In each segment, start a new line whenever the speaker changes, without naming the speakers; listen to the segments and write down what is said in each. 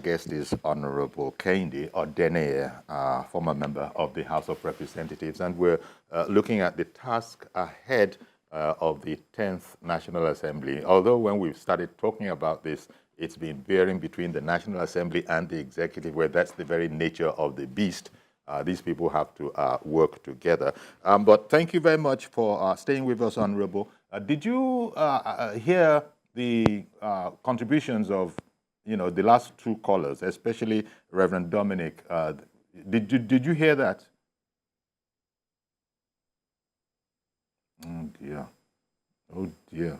Guest is Honorable Kehinde Odeneye, former member of the House of Representatives, and we're looking at the task ahead of the 10th National Assembly. Although when we started talking about this, it's been varying between the National Assembly and the executive, where that's the very nature of the beast. These people have to work together. But thank you very much for staying with us, Honorable. Did you hear the contributions of the last two callers, especially Reverend Dominic? Did you hear that? Oh dear. Oh dear.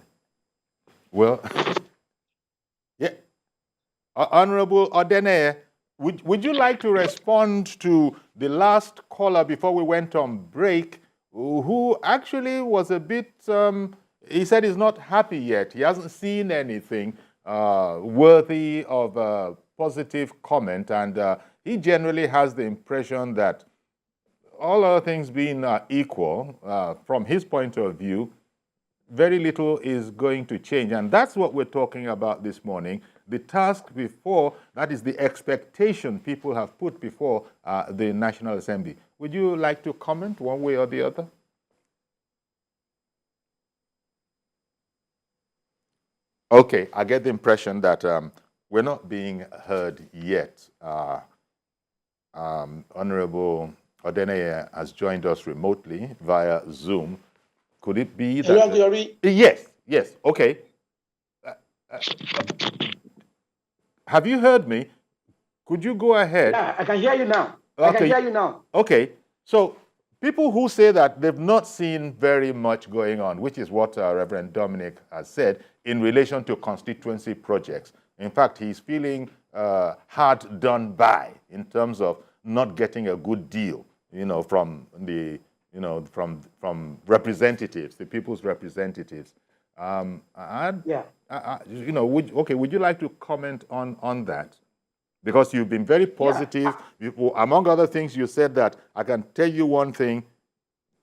Well, yeah. Honorable Odeneye, would you like to respond to the last caller before we went on break, who actually was a bit, he said he's not happy yet. He hasn't seen anything worthy of positive comment, and he generally has the impression that all other things being equal, from his point of view, very little is going to change. And that's what we're talking about this morning. The task before, that is the expectation people have put before the National Assembly. Would you like to comment one way or the other? Okay, I get the impression that we're not being heard yet. Honorable Odeneye has joined us remotely via Zoom. Could it be that... Yes, okay. Have you heard me? Could you go ahead?
Yeah, I can hear you now. Okay. I can hear you now.
Okay, so people who say that they've not seen very much going on, which is what Reverend Dominic has said in relation to constituency projects. In fact, he's feeling hard done by in terms of not getting a good deal, from the from representatives, the people's representatives. Would you like to comment on that? Because you've been very positive. Yeah. Among other things, you said that, I can tell you one thing,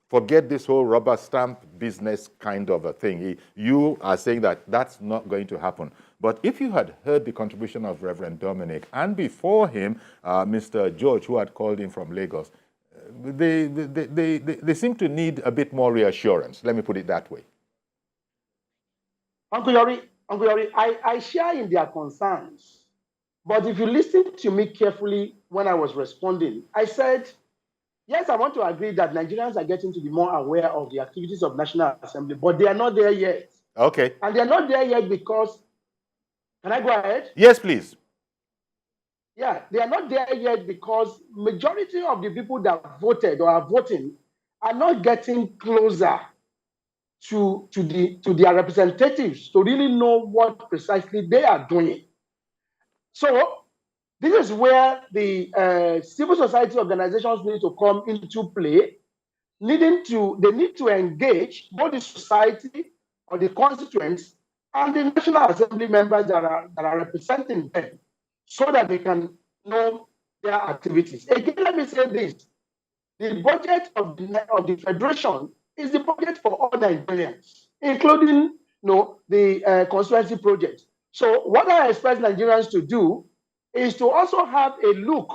forget this whole rubber stamp business kind of a thing. You are saying that that's not going to happen. But if you had heard the contribution of Reverend Dominic, and before him, Mr. George, who had called in from Lagos, they seem to need a bit more reassurance. Let me put it that way.
Uncle Yori, I share in their concerns. But if you listen to me carefully when I was responding, I said, yes, I want to agree that Nigerians are getting to be more aware of the activities of National Assembly, but they are not there yet.
Okay.
And they are not there yet because, can I go ahead?
Yes, please.
Yeah, they are not there yet because majority of the people that voted or are voting are not getting closer to their representatives to really know what precisely they are doing. So this is where the civil society organizations need to come into play. They need to engage both the society or the constituents and the National Assembly members that are representing them, so that they can know their activities. Again, let me say this: the budget of the federation is the budget for all Nigerians, including the constituency project. So what I expect Nigerians to do is to also have a look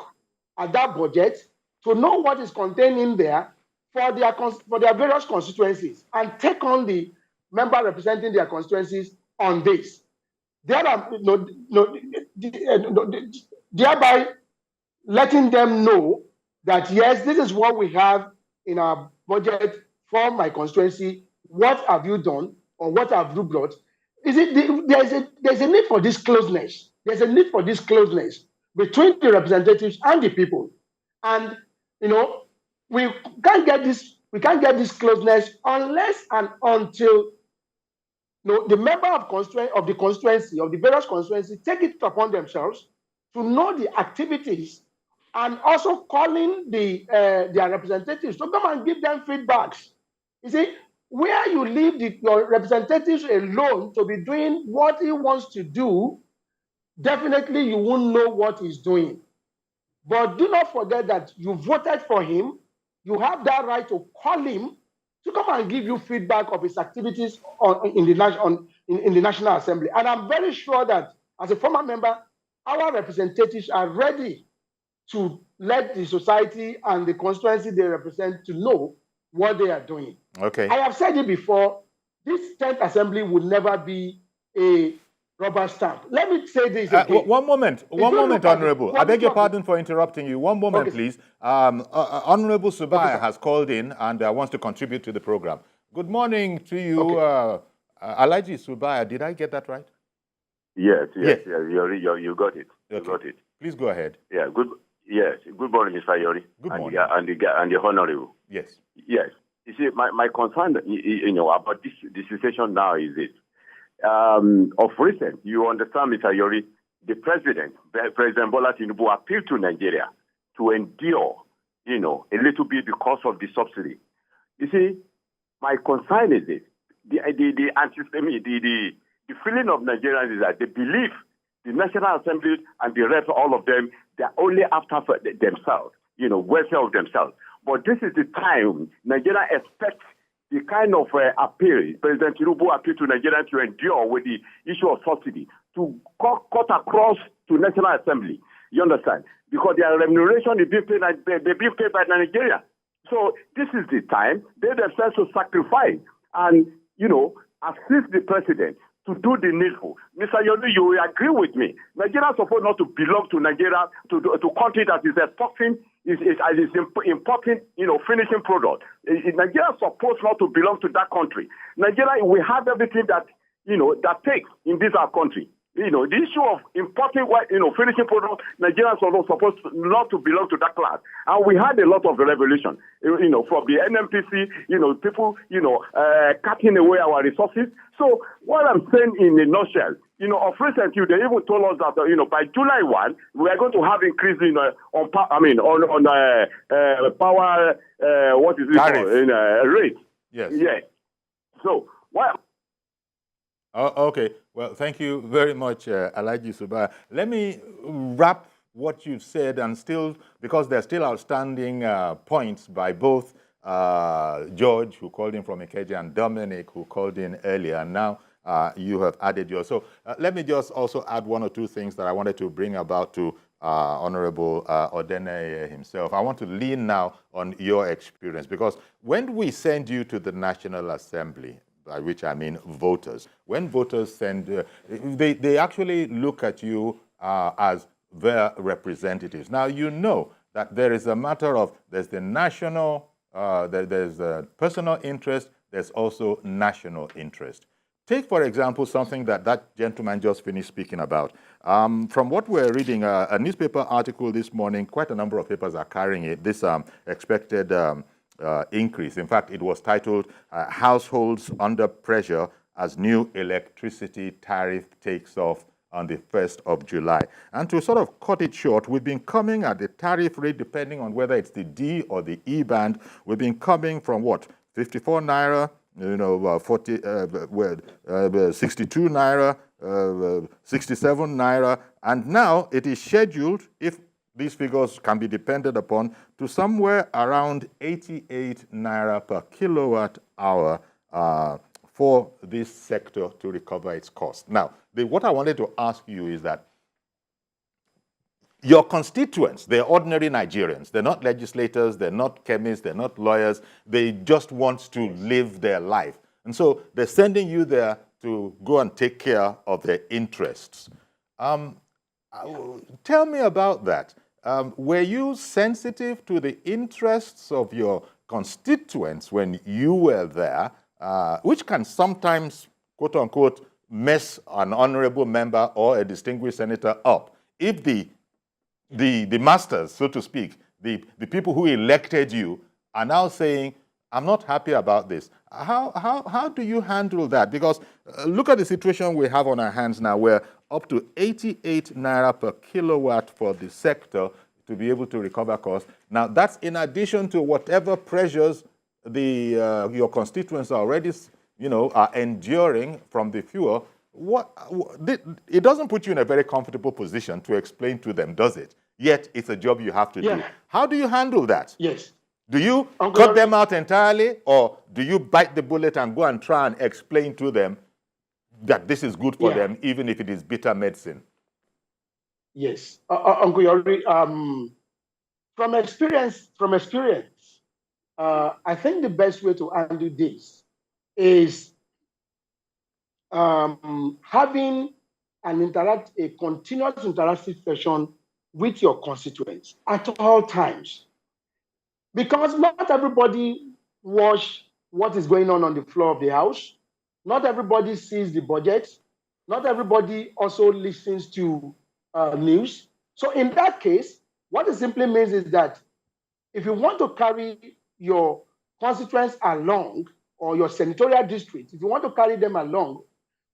at that budget to know what is contained in there for their various constituencies and take on the member representing their constituencies on this. Thereby letting them know that, yes, this is what we have in our budget for my constituency. What have you done, or what have you brought? There's a need for this closeness. There's a need for this closeness between the representatives and the people. And we can't get this closeness unless and until the member of the constituency, of the various constituencies, take it upon themselves to know the activities, and also calling their representatives to come and give them feedbacks. You see, where you leave your representatives alone to be doing what he wants to do, definitely you won't know what he's doing. But do not forget that you voted for him. You have that right to call him to come and give you feedback of his activities in the National Assembly. And I'm very sure that, as a former member our representatives are ready to let the society and the constituency they represent to know what they are doing.
Okay.
I have said it before, this 10th assembly will never be a rubber stamp. Let me say this again.
One moment, Honorable. I beg your pardon for interrupting you. One moment,
okay,
please. Honorable Subaya
okay,
has called in and wants to contribute to the program. Good morning to you,
okay.
Alhaji Subaya. Did I get that right?
Yes. You got it.
Okay.
You got it.
Please go ahead.
Yeah, good. Yes, good morning, Mr. Yori.
Good morning.
And the Honorable.
Yes.
Yes. You see, my concern, about this situation now is this. Of recent, you understand, Mr. Yori, the President Bola Tinubu, appealed to Nigeria to endure, a little bit because of the subsidy. You see, my concern is this. The feeling of Nigerians is that they believe the National Assembly and the rest, all of them, they're only after themselves, welfare of themselves. But this is the time Nigeria expects the kind of appeal President Tinubu appealed to Nigeria to endure with the issue of subsidy, to cut across to National Assembly. You understand? Because their remuneration is being paid, they're being paid by Nigeria. So this is the time they themselves to sacrifice and, assist the president to do the needful. Mr. Yoni, you will agree with me. Nigeria is supposed not to belong to Nigeria, to country that is exporting, is importing, finishing product. Nigeria is supposed not to belong to that country. Nigeria, we have everything that, that takes in this our country. The issue of importing, finishing product, Nigerians are supposed not to belong to that class. And we had a lot of revolution, from the NMPC, people, cutting away our resources. So what I'm saying in a nutshell, of recent, they even told us that, by July 1, we are going to have increase in power, what is it called, rate.
Yes.
Yeah. So, what?
Oh, okay. Well, thank you very much, Alhaji Subaya. Let me wrap what you've said, and still, because there are still outstanding points by both George, who called in from Ikeja, and Dominic, who called in earlier, and now you have added yours. So let me just also add one or two things that I wanted to bring about to Honorable Odene himself. I want to lean now on your experience, because when we send you to the National Assembly, by which I mean voters, when voters send, they actually look at you as their representatives. Now, you know that there is a matter of, there's the national, there's a personal interest, there's also national interest. Take, for example, something that that gentleman just finished speaking about. From what we're reading, a newspaper article this morning, quite a number of papers are carrying it, this expected increase. In fact, it was titled, Households Under Pressure as New Electricity Tariff Takes Off on the 1st of July. And to sort of cut it short, we've been coming at the tariff rate, depending on whether it's the D or the E band, we've been coming from what, 54 naira, 62 naira, 67 naira, and now it is scheduled, if these figures can be depended upon, to somewhere around 88 naira per kilowatt hour for this sector to recover its cost. Now, what I wanted to ask you is that your constituents, they're ordinary Nigerians. They're not legislators, they're not chemists, they're not lawyers. They just want to live their life. And so they're sending you there to go and take care of their interests. Tell me about that. Were you sensitive to the interests of your constituents when you were there, which can sometimes, quote unquote, mess an honorable member or a distinguished senator up if the masters, so to speak, the people who elected you are now saying, I'm not happy about this. How do you handle that? Because look at the situation we have on our hands now, where up to 88 naira per kilowatt for the sector to be able to recover costs. Now, that's in addition to whatever pressures your constituents are already, are enduring from the fuel. It doesn't put you in a very comfortable position to explain to them, does it? Yet it's a job you have to do. How do you handle that?
Yes.
Do you cut them out entirely, or do you bite the bullet and go and try and explain to them that this is good for them, even if it is bitter medicine?
Yes, Uncle Yori, from experience, I think the best way to handle this is having a continuous interactive session with your constituents at all times. Because not everybody watch what is going on the floor of the House. Not everybody sees the budget. Not everybody also listens to news. So in that case, what it simply means is that if you want to carry your constituents along or your senatorial district, if you want to carry them along,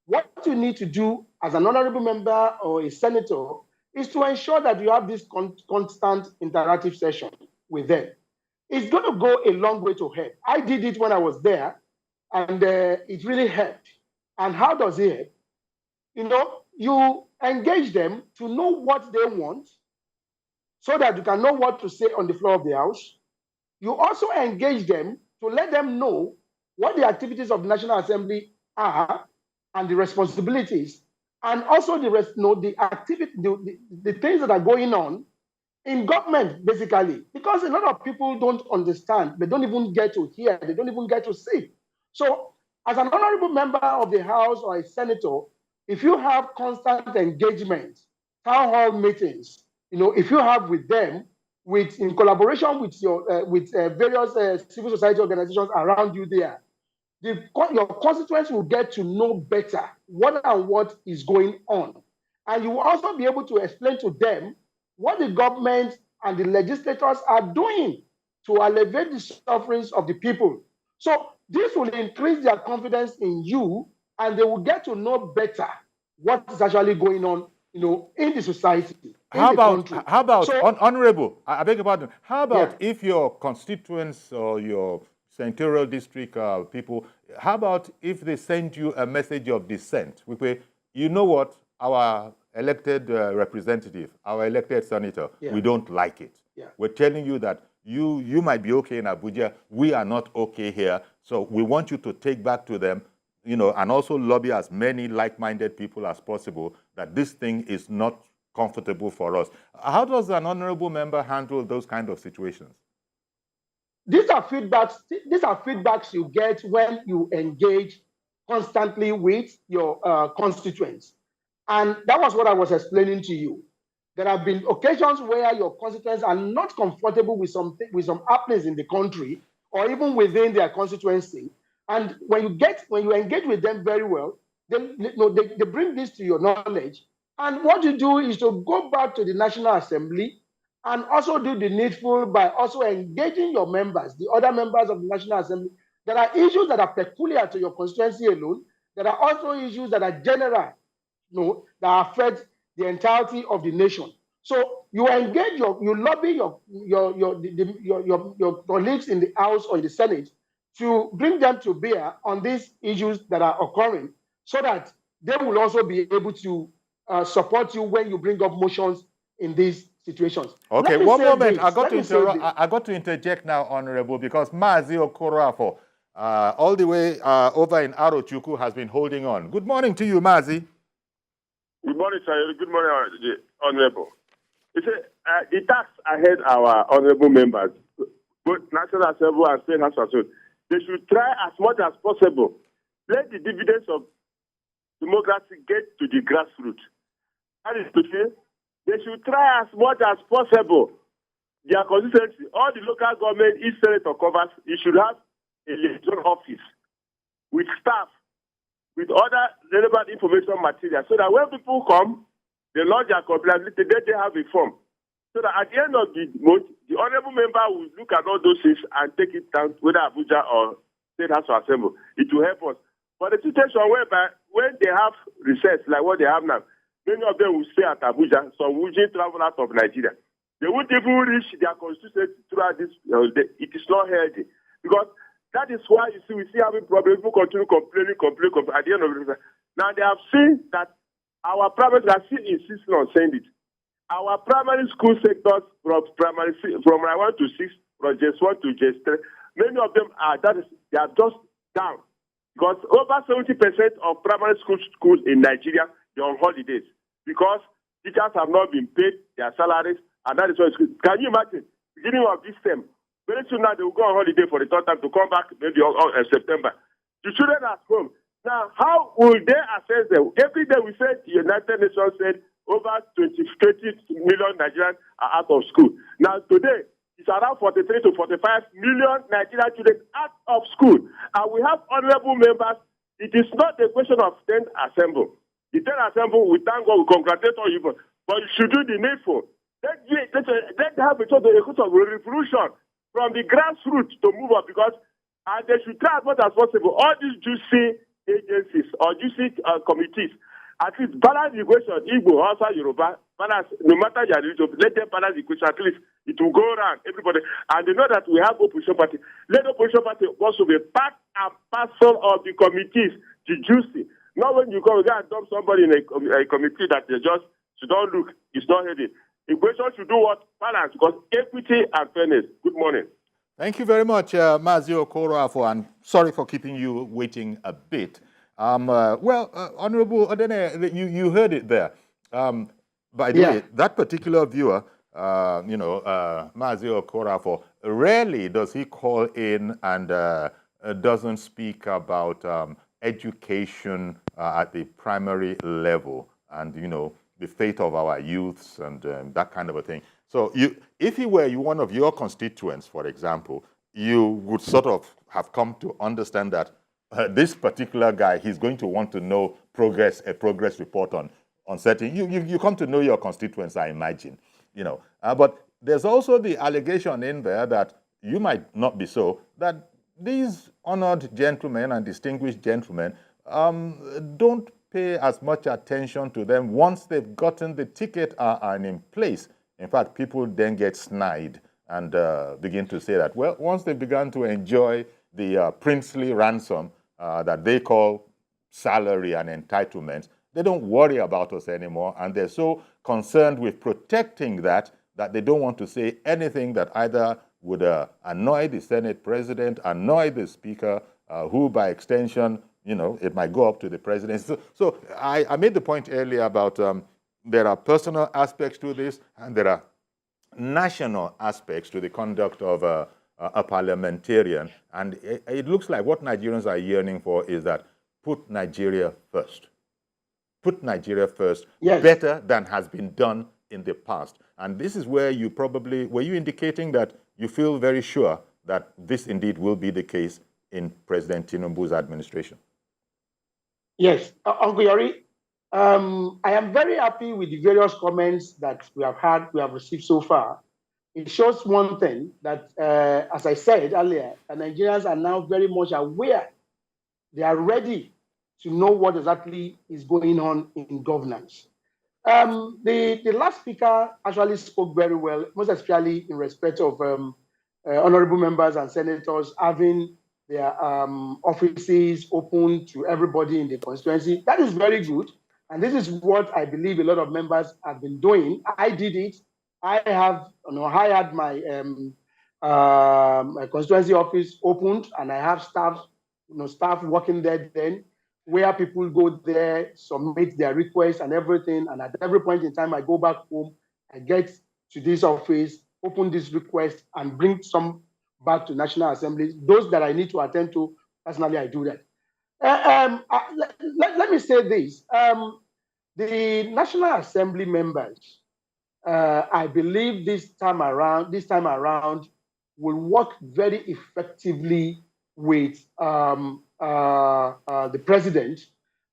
what you need to do as an honorable member or a senator is to ensure that you have this constant interactive session with them. It's going to go a long way to help. I did it when I was there, and it really helped. And how does it help? You know, you engage them to know what they want so that you can know what to say on the floor of the House. You also engage them to let them know what the activities of the National Assembly are and the responsibilities, and also the activity, the things that are going on in government, basically, because a lot of people don't understand, they don't even get to hear, they don't even get to see. So, as an honorable member of the House or a senator, if you have constant engagement, town hall meetings, you know, if you have with them, in collaboration with your various civil society organizations around you there, your constituents will get to know better what is going on. And you will also be able to explain to them what the government and the legislators are doing to alleviate the sufferings of the people. So this will increase their confidence in you, and they will get to know better what is actually going on, you know, in the society, in the country.
How about, Honorable, I beg your pardon, how about if your constituents or your senatorial district people, how about if they send you a message of dissent? We say, you know what, our elected representative, our elected senator, we don't like it. We're telling you that you might be okay in Abuja, we are not okay here, so we want you to take back to them, you know, and also lobby as many like-minded people as possible that this thing is not comfortable for us. How does an honorable member handle those kind of situations?
These are feedbacks you get when you engage constantly with your constituents. And that was what I was explaining to you. There have been occasions where your constituents are not comfortable with some happenings in the country or even within their constituency. And when you engage with them very well, they bring this to your knowledge. And what you do is to go back to the National Assembly and also do the needful by also engaging your members, the other members of the National Assembly. There are issues that are peculiar to your constituency alone. There are also issues that are general, you know, that affect the entirety of the nation. So you engage you lobby your colleagues in the House or in the Senate to bring them to bear on these issues that are occurring, so that they will also be able to support you when you bring up motions in these situations.
Okay, one moment. I got to interject now, Honorable, because Mazi Okorafor, all the way over in Arochukwu, has been holding on. Good morning to you, Mazi.
Good morning, sir. Good morning, Honorable. The tax ahead our honorable members, both National Assembly and State House Assembly, they should try as much as possible. Let the dividends of democracy get to the grassroots. That is to say, they should try as much as possible. Their constituency, all the local government, each senator covers, it should have a liaison office with staff, with other relevant information material, so that when people come, they lodge their complaint, they have a form. So that at the end of the month, the honorable member will look at all those things and take it down, whether Abuja or State House or Assembly. It will help us. But the situation whereby when they have research like what they have now, many of them will stay at Abuja, some will just travel out of Nigeria. They won't even reach their constituency throughout this. It is not healthy. Because that is why you see, we see having problems. People continue complaining. At the end of the day, now they have seen that our primary, are still insisting on saying it. Our primary school sectors from 1 to 6, from just 1 to just 3, many of them they are just down. Because over 70% of primary schools in Nigeria, they're on holidays. Because Teachers have not been paid their salaries, and that is why. Can you imagine? Beginning of this term, very soon now they will go on holiday for the third time to come back maybe on September. The children at home. Now, how will they assess them? Every day we said the United Nations said over 20 million Nigerians are out of school. Now, today, it's around 43 to 45 million Nigerian children out of school. And we have honorable members. It is not a question of 10th Assembly. The 10th Assembly, we thank God, we congratulate all you, but you should do the needful. Let have a sort of revolution from the grassroots to move up, because they should try as much as possible. All these juicy agencies or juicy committees, at least balance the equation. Igbo, Hausa, Yoruba, balance, no matter your religion, let them balance the equation. At least it will go around everybody. And they know that we have opposition party. Let the opposition party also be part and parcel of the committees, the juicy. Not when you go and dump somebody in a committee that they just, you don't look, it's not headed. Equation should do what? Balance, because equity and fairness. Good morning.
Thank you very much, Mazio Okoroafo, and sorry for keeping you waiting a bit. Honorable Odene, you heard it there. By the way, that particular viewer, Mazio Okoroafo, rarely does he call in and doesn't speak about education at the primary level and, the fate of our youths and that kind of a thing. So if he were one of your constituents, for example, you would sort of have come to understand that this particular guy, he's going to want to know a progress report on certain. You come to know your constituents, I imagine, But there's also the allegation in there that you might not be so, that these honored gentlemen and distinguished gentlemen don't pay as much attention to them once they've gotten the ticket and in place. In fact, people then get snide and begin to say that, well, once they began to enjoy the princely ransom that they call salary and entitlements, they don't worry about us anymore, and they're so concerned with protecting that they don't want to say anything that either would annoy the Senate president, annoy the speaker, who by extension, it might go up to the president. So I made the point earlier about there are personal aspects to this, and there are national aspects to the conduct of a parliamentarian. And it looks like what Nigerians are yearning for is that put Nigeria first. Put Nigeria first, yes, better than has been done in the past. And this is where were you indicating that you feel very sure that this indeed will be the case in President Tinubu's administration?
Yes, Uncle Yori, I am very happy with the various comments that we have received so far. It shows one thing, that, as I said earlier, Nigerians are now very much aware. They are ready to know what exactly is going on in governance. The last speaker actually spoke very well, most especially in respect of honorable members and senators having their offices open to everybody in the constituency. That is very good. And this is what I believe a lot of members have been doing. I did it. I had my constituency office opened, and I have staff working there then, where people go there, submit their requests and everything. And at every point in time, I go back home, I get to this office, open this request, and bring some back to National Assembly. Those that I need to attend to, personally, I do that. Let me say this. The National Assembly members, I believe this time around, will work very effectively with the president.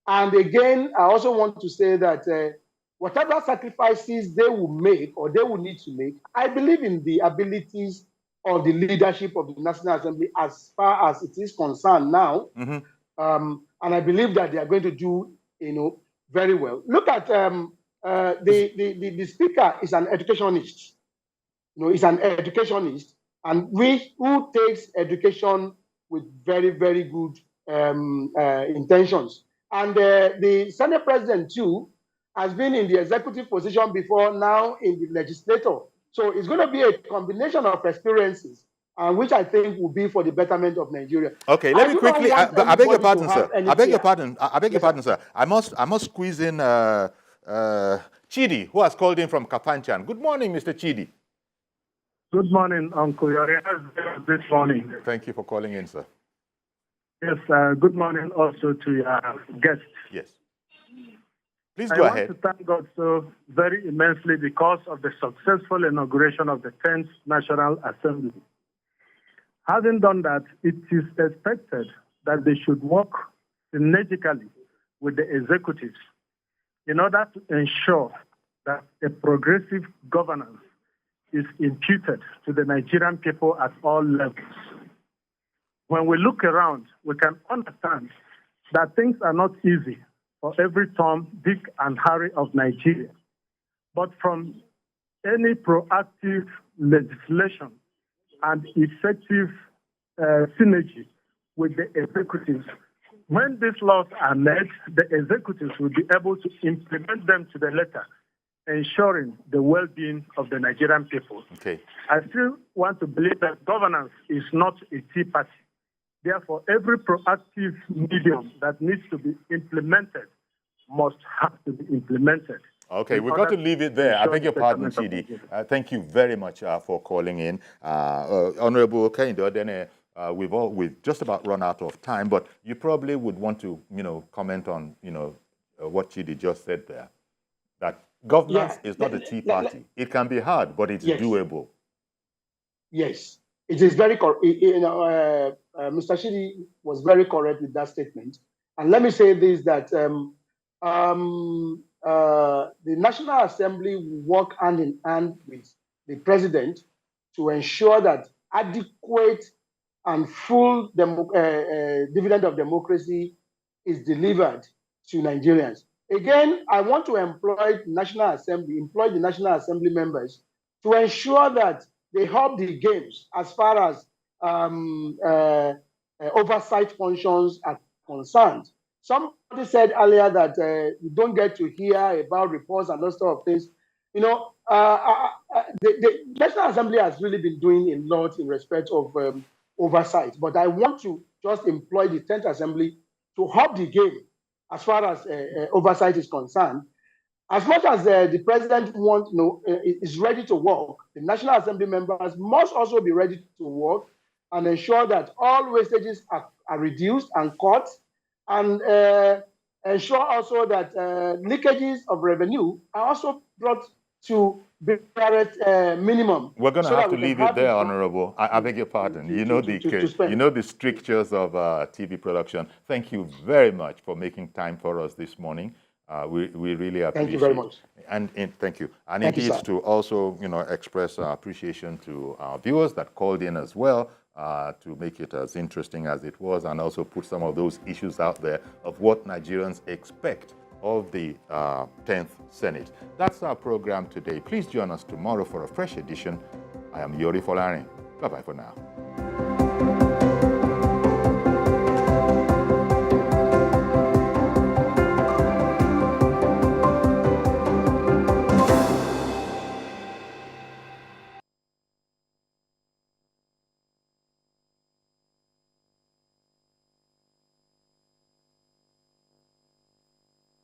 And again, I also want to say that whatever sacrifices they will make or they will need to make, I believe in the abilities of the leadership of the National Assembly as far as it is concerned now. Mm-hmm. And I believe that they are going to do, very well. Look at the speaker is an educationist. He's an educationist, and who takes education with very, very good intentions. And the Senate president too has been in the executive position before, now in the legislature. So it's going to be a combination of experiences, which I think will be for the betterment of Nigeria.
Okay, let me quickly. I beg your pardon, sir. I beg your pardon, sir. I must squeeze in Chidi, who has called in from Kafanchan. Good morning, Mr. Chidi.
Good morning, Uncle Yori. This morning.
Thank you for calling in, sir.
Yes, good morning also to your guests.
Yes. Please go ahead.
I want to thank God so very immensely because of the successful inauguration of the 10th National Assembly. Having done that, it is expected that they should work synergically with the executives in order to ensure that a progressive governance is imputed to the Nigerian people at all levels. When we look around, we can understand that things are not easy for every Tom, Dick, and Harry of Nigeria. But from any proactive legislation and effective synergy with the executives, when these laws are made, the executives will be able to implement them to the letter, ensuring the well-being of the Nigerian people.
Okay.
I still want to believe that governance is not a tea party. Therefore, every proactive medium that needs to be implemented must have to be implemented.
Okay, we've got to leave it there. I beg your pardon, Chidi. Thank you very much for calling in. Honorable Kehinde, we've just about run out of time, but you probably would want to, comment on, what Chidi just said there. That governance is not a tea party. It can be hard, but it's doable.
Yes, it is very correct. Mr. Chidi was very correct with that statement. And let me say this, that the National Assembly will work hand in hand with the president to ensure that adequate and full dividend of democracy is delivered to Nigerians. Again, I want to employ the National Assembly members to ensure that they help the games as far as oversight functions are concerned. Somebody said earlier that you don't get to hear about reports and those sort of things. The National Assembly has really been doing a lot in respect of oversight, but I want to just employ the 10th Assembly to help the game as far as oversight is concerned. As much as the president is ready to work, the National Assembly members must also be ready to work and ensure that all wastages are reduced and cut, and ensure also that leakages of revenue are also brought to the minimum.
We're going to have to leave it there, Honorable. I beg your pardon. You know the strictures of TV production. Thank you very much for making time for us this morning. We really appreciate it.
Thank you very much.
And thank you. And indeed, to also express our appreciation to our viewers that called in as well, to make it as interesting as it was, and also put some of those issues out there of what Nigerians expect of the 10th Senate. That's our program today. Please join us tomorrow for a fresh edition. I am Yori Folarin. Bye-bye for now.